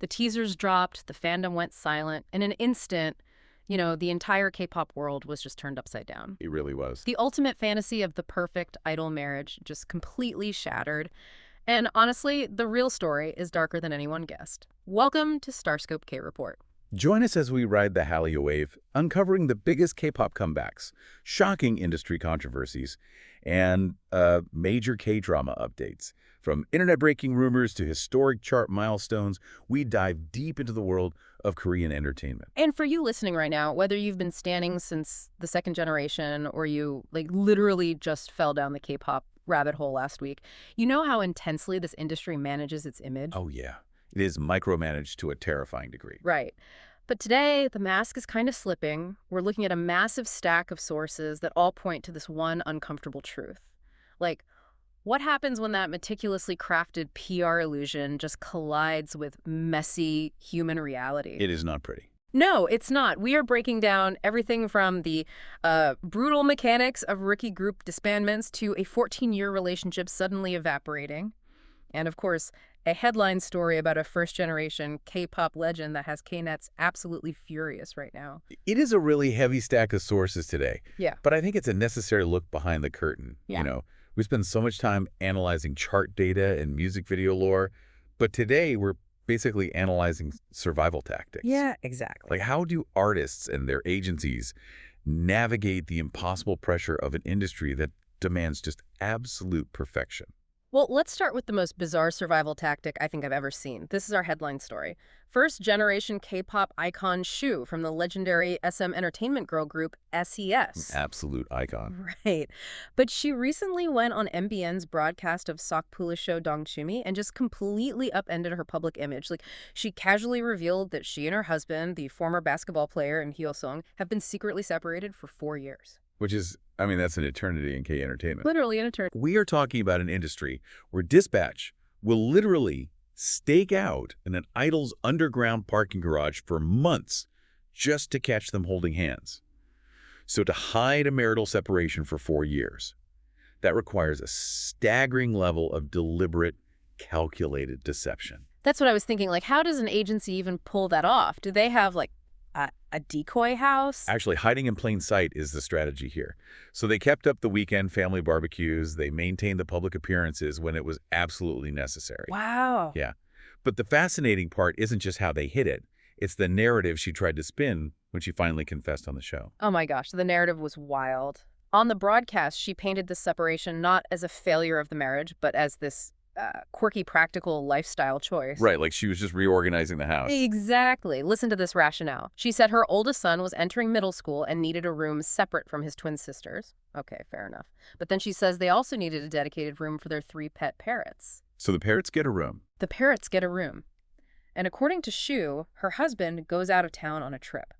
The teasers dropped, the fandom went silent. In an instant, the entire K-pop world was just turned upside down. It really was. The ultimate fantasy of the perfect idol marriage just completely shattered. And honestly, the real story is darker than anyone guessed. Welcome to Starscope K-Report. Join us as we ride the Hallyu wave, uncovering the biggest K-pop comebacks, shocking industry controversies, and major K-drama updates. From internet-breaking rumors to historic chart milestones, we dive deep into the world of Korean entertainment. And for you listening right now, whether you've been standing since the second generation or you literally just fell down the K-pop rabbit hole last week, you know how intensely this industry manages its image? Oh, yeah. It is micromanaged to a terrifying degree. Right. But today, the mask is kind of slipping. We're looking at a massive stack of sources that all point to this one uncomfortable truth. What happens when that meticulously crafted PR illusion just collides with messy human reality? It is not pretty. No, it's not. We are breaking down everything from the brutal mechanics of rookie group disbandments to a 14-year relationship suddenly evaporating. And of course, a headline story about a first-generation K-pop legend that has K-nets absolutely furious right now. It is a really heavy stack of sources today. Yeah. But I think it's a necessary look behind the curtain. Yeah. We spend so much time analyzing chart data and music video lore, but today we're basically analyzing survival tactics. Yeah, exactly. How do artists and their agencies navigate the impossible pressure of an industry that demands just absolute perfection? Well, let's start with the most bizarre survival tactic I think I've ever seen. This is our headline story. First-generation K-pop icon Shoo from the legendary SM entertainment girl group S.E.S. Absolute icon. Right. But she recently went on MBN's broadcast of Seokpula's show Dongchimi and just completely upended her public image. She casually revealed that she and her husband, the former basketball player Im Hyo Sung, have been secretly separated for 4 years. Which is, that's an eternity in K-entertainment. Literally an eternity. We are talking about an industry where dispatch will literally stake out in an idol's underground parking garage for months just to catch them holding hands. So to hide a marital separation for 4 years, that requires a staggering level of deliberate, calculated deception. That's what I was thinking. How does an agency even pull that off? Do they have, a decoy house? Actually, hiding in plain sight is the strategy here. So they kept up the weekend family barbecues. They maintained the public appearances when it was absolutely necessary. Wow. Yeah. But the fascinating part isn't just how they hid it. It's the narrative she tried to spin when she finally confessed on the show. Oh my gosh, the narrative was wild. On the broadcast, she painted this separation not as a failure of the marriage, but as this quirky, practical lifestyle choice. Right, she was just reorganizing the house. Exactly. Listen to this rationale. She said her oldest son was entering middle school and needed a room separate from his twin sisters. Okay, fair enough. But then she says they also needed a dedicated room for their 3 pet parrots. So the parrots get a room. The parrots get a room. And according to Shoo, her husband goes out of town on a trip.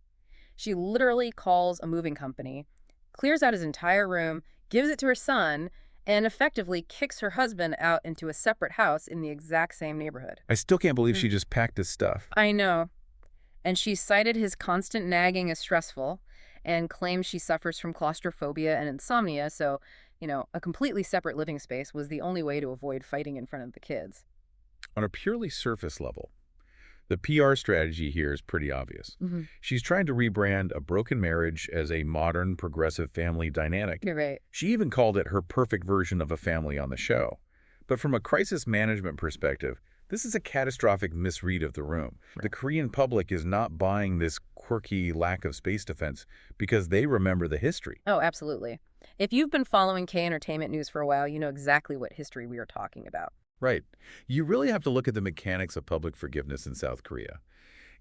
She literally calls a moving company, clears out his entire room, gives it to her son, and effectively kicks her husband out into a separate house in the exact same neighborhood. I still can't believe she just packed his stuff. I know. And she cited his constant nagging as stressful and claims she suffers from claustrophobia and insomnia, so, a completely separate living space was the only way to avoid fighting in front of the kids. On a purely surface level, the PR strategy here is pretty obvious. She's trying to rebrand a broken marriage as a modern, progressive family dynamic. You're right. She even called it her perfect version of a family on the show. But from a crisis management perspective, this is a catastrophic misread of the room. Right. The Korean public is not buying this quirky lack of space defense because they remember the history. Oh, absolutely. If you've been following K-entertainment news for a while, you know exactly what history we are talking about. Right. You really have to look at the mechanics of public forgiveness in South Korea.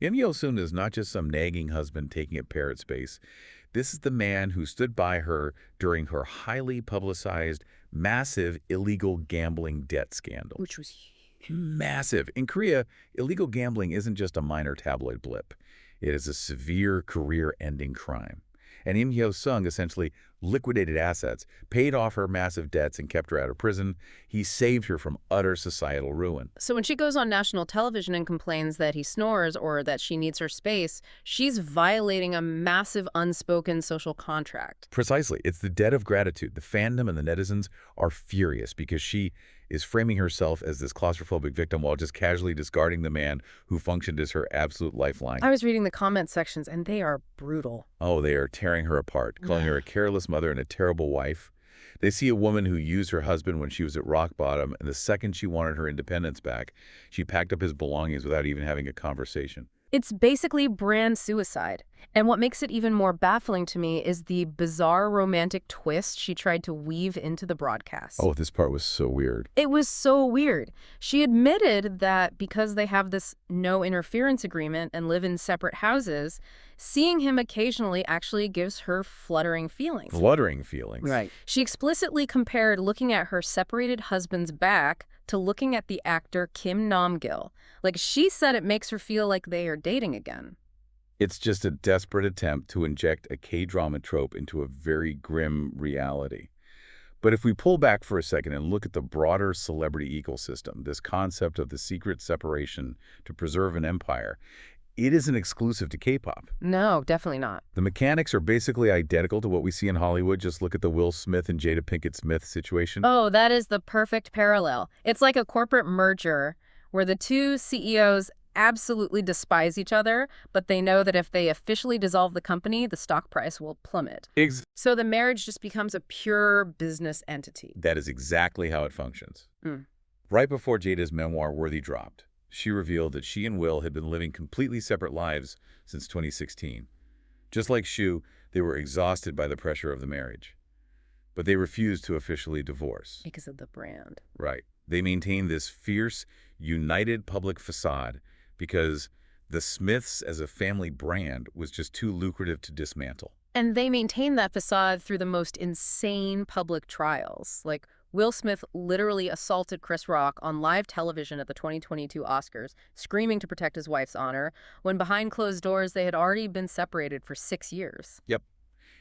Im Hyo Sung is not just some nagging husband taking up parrot space. This is the man who stood by her during her highly publicized, massive illegal gambling debt scandal. Which was massive. In Korea, illegal gambling isn't just a minor tabloid blip. It is a severe career-ending crime. And Im Hyo Sung essentially liquidated assets, paid off her massive debts, and kept her out of prison. He saved her from utter societal ruin. So when she goes on national television and complains that he snores or that she needs her space, she's violating a massive unspoken social contract. Precisely. It's the debt of gratitude. The fandom and the netizens are furious because she is framing herself as this claustrophobic victim while just casually discarding the man who functioned as her absolute lifeline. I was reading the comment sections, and they are brutal. Oh, they are tearing her apart, calling her a careless mother and a terrible wife. They see a woman who used her husband when she was at rock bottom, and the second she wanted her independence back, she packed up his belongings without even having a conversation. It's basically brand suicide. And what makes it even more baffling to me is the bizarre romantic twist she tried to weave into the broadcast. Oh, this part was so weird. It was so weird. She admitted that because they have this no interference agreement and live in separate houses, seeing him occasionally actually gives her fluttering feelings. Fluttering feelings. Right. She explicitly compared looking at her separated husband's back to looking at the actor Kim Nam-gil. Like, she said it makes her feel like they are dating again. It's just a desperate attempt to inject a K-drama trope into a very grim reality. But if we pull back for a second and look at the broader celebrity ecosystem, this concept of the secret separation to preserve an empire, it isn't exclusive to K-pop. No, definitely not. The mechanics are basically identical to what we see in Hollywood. Just look at the Will Smith and Jada Pinkett Smith situation. Oh, that is the perfect parallel. It's like a corporate merger where the two CEOs absolutely despise each other, but they know that if they officially dissolve the company, the stock price will plummet. So the marriage just becomes a pure business entity. That is exactly how it functions. Right before Jada's memoir Worthy dropped, she revealed that she and Will had been living completely separate lives since 2016. Just like Shoo, they were exhausted by the pressure of the marriage. But they refused to officially divorce. Because of the brand. Right. They maintained this fierce, united public facade because the Smiths as a family brand was just too lucrative to dismantle. And they maintained that facade through the most insane public trials. Like, Will Smith literally assaulted Chris Rock on live television at the 2022 Oscars, screaming to protect his wife's honor, when behind closed doors they had already been separated for 6 years. Yep.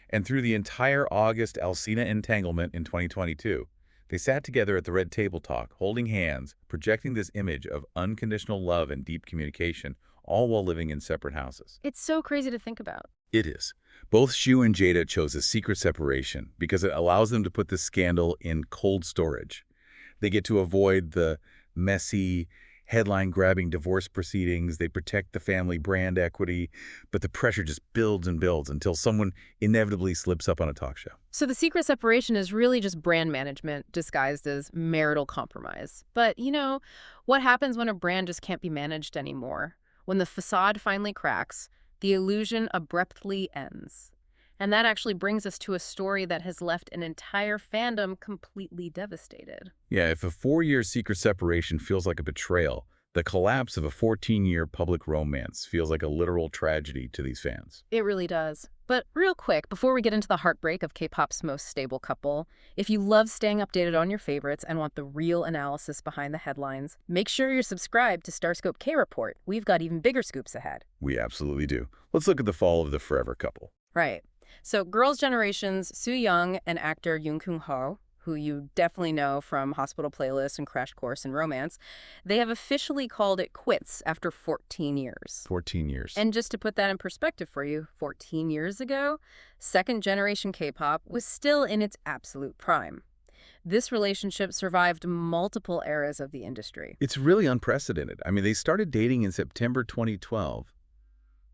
And through the entire August Alsina entanglement in 2022, they sat together at the Red Table Talk, holding hands, projecting this image of unconditional love and deep communication, all while living in separate houses. It's so crazy to think about. It is. Both Shoo and Jada chose a secret separation because it allows them to put the scandal in cold storage. They get to avoid the messy, headline-grabbing divorce proceedings. They protect the family brand equity, but the pressure just builds and builds until someone inevitably slips up on a talk show. So the secret separation is really just brand management disguised as marital compromise. But, you know, what happens when a brand just can't be managed anymore? When the facade finally cracks, the illusion abruptly ends. And that actually brings us to a story that has left an entire fandom completely devastated. Yeah, if a 4-year secret separation feels like a betrayal, the collapse of a 14-year public romance feels like a literal tragedy to these fans. It really does. But real quick, before we get into the heartbreak of K-pop's most stable couple, if you love staying updated on your favorites and want the real analysis behind the headlines, make sure you're subscribed to Starscope K-Report. We've got even bigger scoops ahead. We absolutely do. Let's look at the fall of the forever couple. Right. So Girls' Generation's Soo-young and actor Kyung-ho, who you definitely know from Hospital Playlist and Crash Course in Romance, they have officially called it quits after 14 years. 14 years. And just to put that in perspective for you, 14 years ago, second-generation K-pop was still in its absolute prime. This relationship survived multiple eras of the industry. It's really unprecedented. I mean, they started dating in September 2012.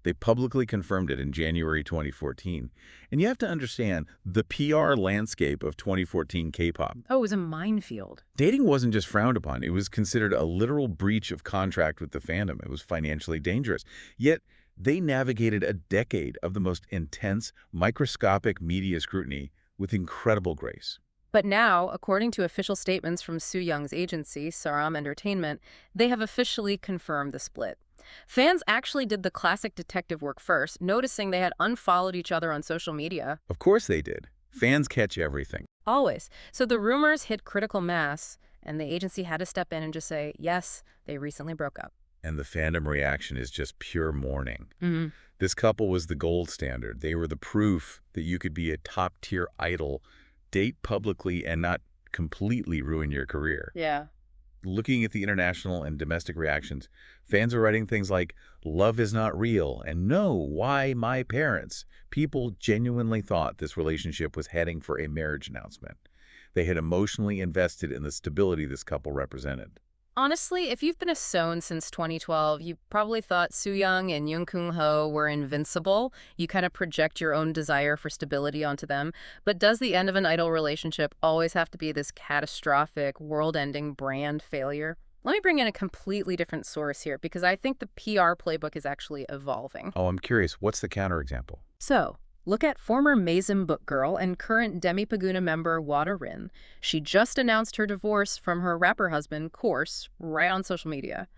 They publicly confirmed it in January 2014. And you have to understand the PR landscape of 2014 K-pop. Oh, it was a minefield. Dating wasn't just frowned upon. It was considered a literal breach of contract with the fandom. It was financially dangerous. Yet, they navigated a decade of the most intense, microscopic media scrutiny with incredible grace. But now, according to official statements from Soo-young's agency, Saram Entertainment, they have officially confirmed the split. Fans actually did the classic detective work first, noticing they had unfollowed each other on social media. Of course they did. Fans catch everything. Always. So the rumors hit critical mass, and the agency had to step in and just say, yes, they recently broke up. And the fandom reaction is just pure mourning. Mm-hmm. This couple was the gold standard. They were the proof that you could be a top-tier idol, date publicly, and not completely ruin your career. Yeah. Looking at the international and domestic reactions, fans are writing things like, "Love is not real," and "No, why my parents?" People genuinely thought this relationship was heading for a marriage announcement. They had emotionally invested in the stability this couple represented. Honestly, if you've been a Sohn since 2012, you probably thought Sooyoung and Kyung-ho were invincible. You kind of project your own desire for stability onto them. But does the end of an idol relationship always have to be this catastrophic, world-ending brand failure? Let me bring in a completely different source here, because I think the PR playbook is actually evolving. Oh, I'm curious, what's the counterexample? So, look at former Maison Book Girl and current Demi Paguna member Wada. She just announced her divorce from her rapper husband, Course, right on social media.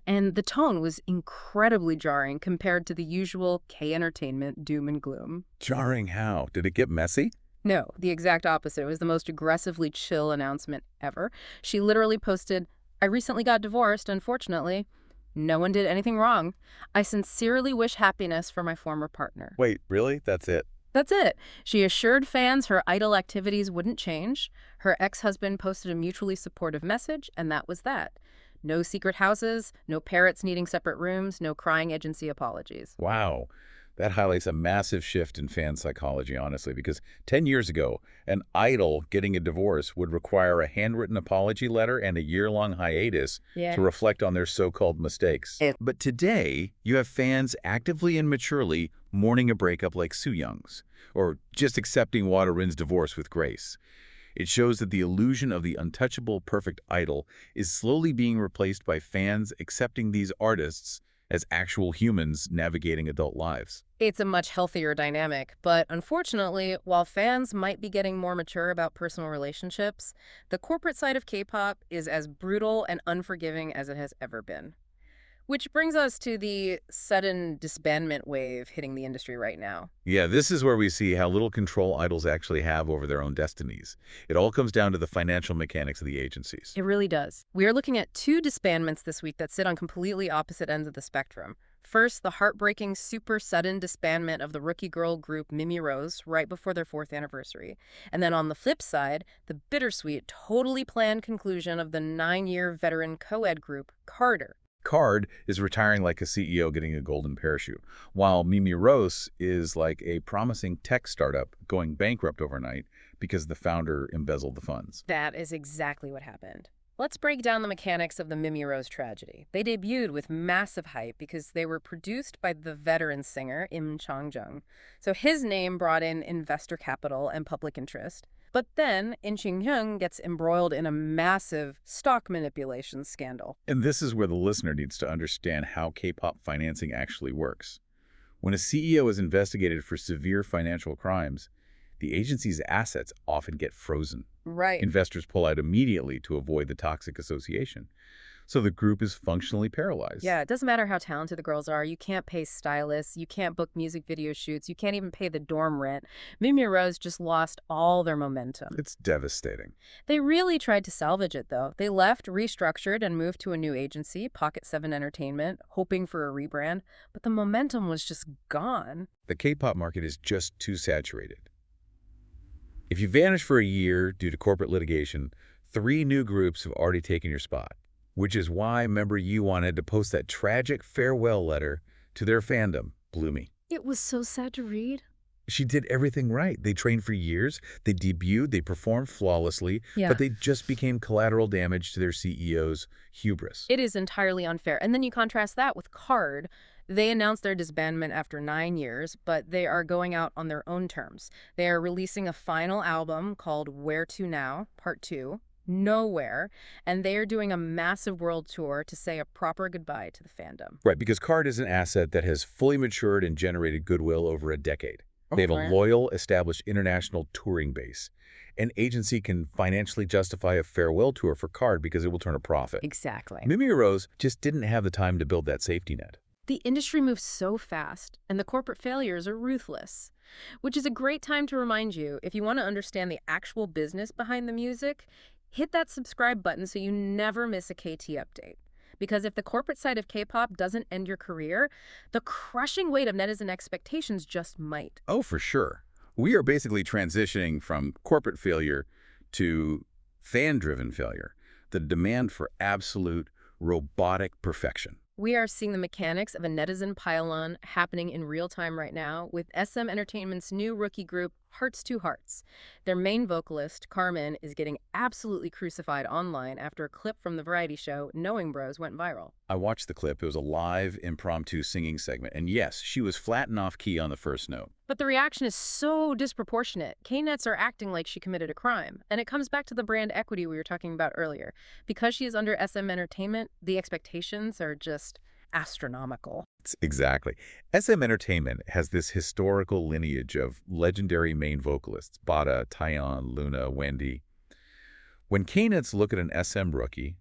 And the tone was incredibly jarring compared to the usual K-entertainment doom and gloom. Jarring how? Did it get messy? No, the exact opposite. It was the most aggressively chill announcement ever. She literally posted, "I recently got divorced, unfortunately. No one did anything wrong. I sincerely wish happiness for my former partner." Wait, really? That's it? That's it. She assured fans her idol activities wouldn't change. Her ex-husband posted a mutually supportive message, and that was that. No secret houses, no parrots needing separate rooms, no crying agency apologies. Wow. That highlights a massive shift in fan psychology, honestly, because 10 years ago, an idol getting a divorce would require a handwritten apology letter and a year-long hiatus to reflect on their so-called mistakes. But today, you have fans actively and maturely mourning a breakup like Soo-young's, or just accepting Wada-rin's divorce with grace. It shows that the illusion of the untouchable, perfect idol is slowly being replaced by fans accepting these artists as actual humans navigating adult lives. It's a much healthier dynamic, but unfortunately, while fans might be getting more mature about personal relationships, the corporate side of K-pop is as brutal and unforgiving as it has ever been. Which brings us to the sudden disbandment wave hitting the industry right now. Yeah, this is where we see how little control idols actually have over their own destinies. It all comes down to the financial mechanics of the agencies. It really does. We are looking at two disbandments this week that sit on completely opposite ends of the spectrum. First, the heartbreaking, super sudden disbandment of the rookie girl group MIMIIROSE right before their 4th anniversary. And then on the flip side, the bittersweet, totally planned conclusion of the 9-year veteran co-ed group, Carter. Card is retiring like a CEO getting a golden parachute, while MIMIIROSE is like a promising tech startup going bankrupt overnight because the founder embezzled the funds. That is exactly what happened. Let's break down the mechanics of the MIMIIROSE tragedy. They debuted with massive hype because they were produced by the veteran singer Im Hyo Sung. So his name brought in investor capital and public interest. But then, Im Hyo Sung gets embroiled in a massive stock manipulation scandal. And this is where the listener needs to understand how K-pop financing actually works. When a CEO is investigated for severe financial crimes, the agency's assets often get frozen. Right. Investors pull out immediately to avoid the toxic association. So the group is functionally paralyzed. Yeah, it doesn't matter how talented the girls are. You can't pay stylists. You can't book music video shoots. You can't even pay the dorm rent. MIMIIROSE just lost all their momentum. It's devastating. They really tried to salvage it, though. They left, restructured, and moved to a new agency, Pocket 7 Entertainment, hoping for a rebrand. But the momentum was just gone. The K-pop market is just too saturated. If you vanish for a year due to corporate litigation, 3 new groups have already taken your spot. Which is why member Yuan had to post that tragic farewell letter to their fandom, Bloomy. It was so sad to read. She did everything right. They trained for years, they debuted, they performed flawlessly, but they just became collateral damage to their CEO's hubris. It is entirely unfair. And then you contrast that with Card. They announced their disbandment after 9 years, but they are going out on their own terms. They are releasing a final album called Where To Now, Part 2. Nowhere, and they are doing a massive world tour to say a proper goodbye to the fandom. Right, because Card is an asset that has fully matured and generated goodwill over a decade. They have a loyal, established international touring base. An agency can financially justify a farewell tour for Card because it will turn a profit. Exactly. MIMIIROSE just didn't have the time to build that safety net. The industry moves so fast, and the corporate failures are ruthless. Which is a great time to remind you, if you want to understand the actual business behind the music, hit that subscribe button so you never miss a KT update. Because if the corporate side of K-pop doesn't end your career, the crushing weight of netizen expectations just might. Oh, for sure. We are basically transitioning from corporate failure to fan-driven failure, the demand for absolute robotic perfection. We are seeing the mechanics of a netizen pile-on happening in real time right now with SM Entertainment's new rookie group, Hearts to Hearts. Their main vocalist, Carmen, is getting absolutely crucified online after a clip from the variety show Knowing Bros went viral. I watched the clip. It was a live, impromptu singing segment. And yes, she was flat and off-key on the first note. But the reaction is so disproportionate. K-nets are acting like she committed a crime. And it comes back to the brand equity we were talking about earlier. Because she is under SM Entertainment, the expectations are just astronomical. Exactly. SM Entertainment has this historical lineage of legendary main vocalists, Wada, Taeyeon, Luna, Wendy. When K-nets look at an SM rookie,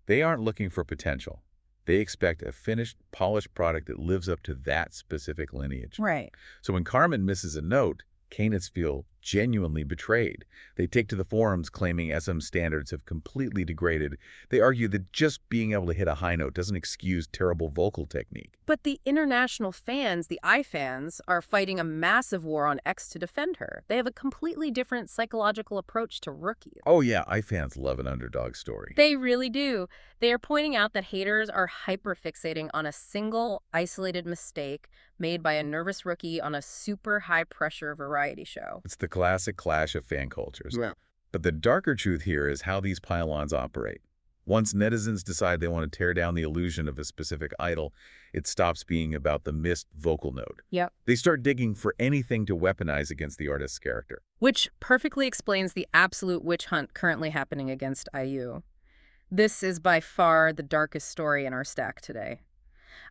they aren't looking for potential. They expect a finished, polished product that lives up to that specific lineage. Right. So when Carmen misses a note, K-nets feel genuinely betrayed. They take to the forums claiming SM standards have completely degraded. They argue that just being able to hit a high note doesn't excuse terrible vocal technique. But the international fans, the I-fans, are fighting a massive war on X to defend her. They have a completely different psychological approach to rookies. Oh yeah, I-fans love an underdog story. They really do. They are pointing out that haters are hyper-fixating on a single, isolated mistake made by a nervous rookie on a super high-pressure variety show. It's the classic clash of fan cultures. Yeah. But the darker truth here is how these pylons operate. Once netizens decide they want to tear down the illusion of a specific idol, it stops being about the missed vocal note. Yep. They start digging for anything to weaponize against the artist's character. Which perfectly explains the absolute witch hunt currently happening against IU. This is by far the darkest story in our stack today.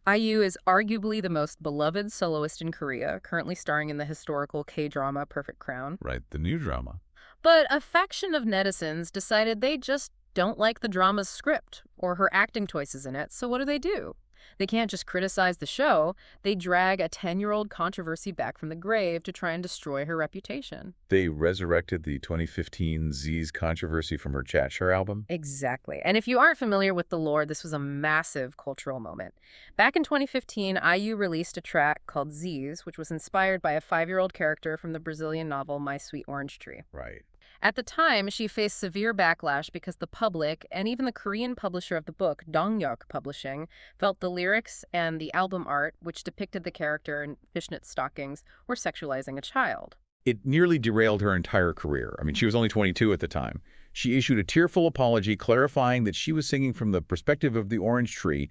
IU is arguably the most beloved soloist in Korea, currently starring in the historical K-drama Perfect Crown. Right, the new drama. But a faction of netizens decided they just don't like the drama's script or her acting choices in it, so what do? They can't just criticize the show. They drag a 10-year-old controversy back from the grave to try and destroy her reputation. They resurrected the 2015 Z's controversy from her Chat album. Exactly. And if you aren't familiar with the lore, this was a massive cultural moment. Back in 2015, IU released a track called Z's, which was inspired by a 5-year-old character from the Brazilian novel My Sweet Orange Tree. Right. At the time, she faced severe backlash because the public, and even the Korean publisher of the book, Dongchimi Publishing, felt the lyrics and the album art, which depicted the character in fishnet stockings, were sexualizing a child. It nearly derailed her entire career. I mean, she was only 22 at the time. She issued a tearful apology clarifying that she was singing from the perspective of the orange tree,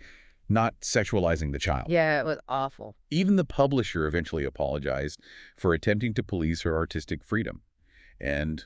not sexualizing the child. Yeah, it was awful. Even the publisher eventually apologized for attempting to police her artistic freedom. And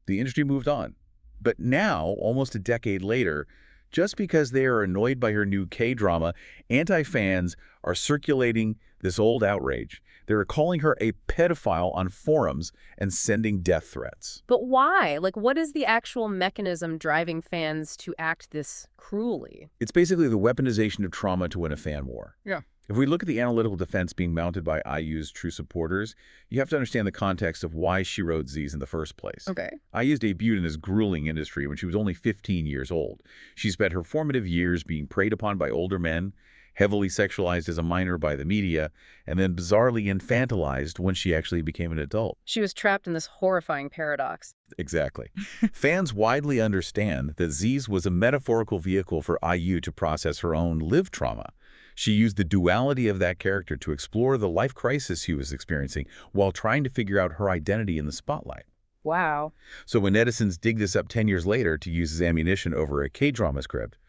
the industry moved on. But now, almost a decade later, just because they are annoyed by her new K-drama, anti-fans are circulating this old outrage. They're calling her a pedophile on forums and sending death threats. But why? Like, what is the actual mechanism driving fans to act this cruelly? It's basically the weaponization of trauma to win a fan war. Yeah. If we look at the analytical defense being mounted by IU's true supporters, you have to understand the context of why she wrote Z's in the first place. Okay. IU's debuted in this grueling industry when she was only 15 years old. She spent her formative years being preyed upon by older men, heavily sexualized as a minor by the media, and then bizarrely infantilized when she actually became an adult. She was trapped in this horrifying paradox. Exactly. Fans widely understand that Z's was a metaphorical vehicle for IU to process her own lived trauma. She used the duality of that character to explore the life crisis she was experiencing while trying to figure out her identity in the spotlight. Wow. So when netizens dig this up 10 years later to use as ammunition over a K-drama script,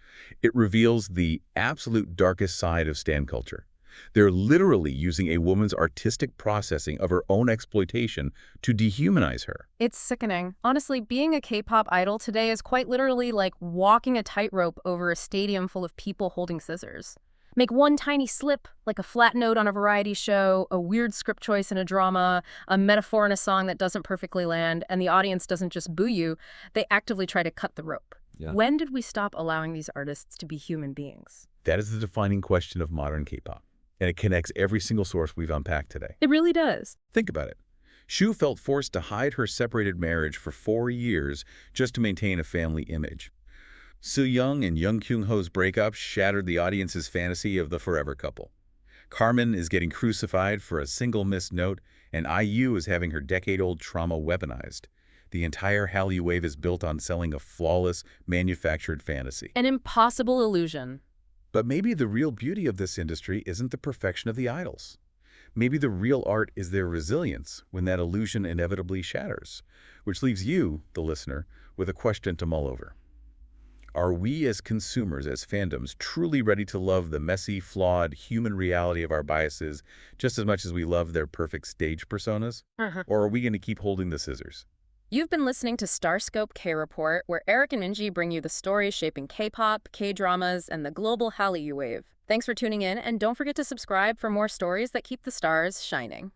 it reveals the absolute darkest side of stan culture. They're literally using a woman's artistic processing of her own exploitation to dehumanize her. It's sickening. Honestly, being a K-pop idol today is quite literally like walking a tightrope over a stadium full of people holding scissors. Make one tiny slip, like a flat note on a variety show, a weird script choice in a drama, a metaphor in a song that doesn't perfectly land, and the audience doesn't just boo you, they actively try to cut the rope. Yeah. When did we stop allowing these artists to be human beings? That is the defining question of modern K-pop, and it connects every single source we've unpacked today. It really does. Think about it. Shoo felt forced to hide her separated marriage for 4 years just to maintain a family image. Soo-young and Kyung-ho's breakup shattered the audience's fantasy of the forever couple. Carmen is getting crucified for a single missed note, and IU is having her decade-old trauma weaponized. The entire Hallyu wave is built on selling a flawless, manufactured fantasy. An impossible illusion. But maybe the real beauty of this industry isn't the perfection of the idols. Maybe the real art is their resilience when that illusion inevitably shatters, which leaves you, the listener, with a question to mull over. Are we as consumers, as fandoms, truly ready to love the messy, flawed, human reality of our biases just as much as we love their perfect stage personas? Or are we going to keep holding the scissors? You've been listening to Starscope K-Report, where Eric and Inji bring you the stories shaping K-pop, K-dramas, and the global Hallyu wave. Thanks for tuning in, and don't forget to subscribe for more stories that keep the stars shining.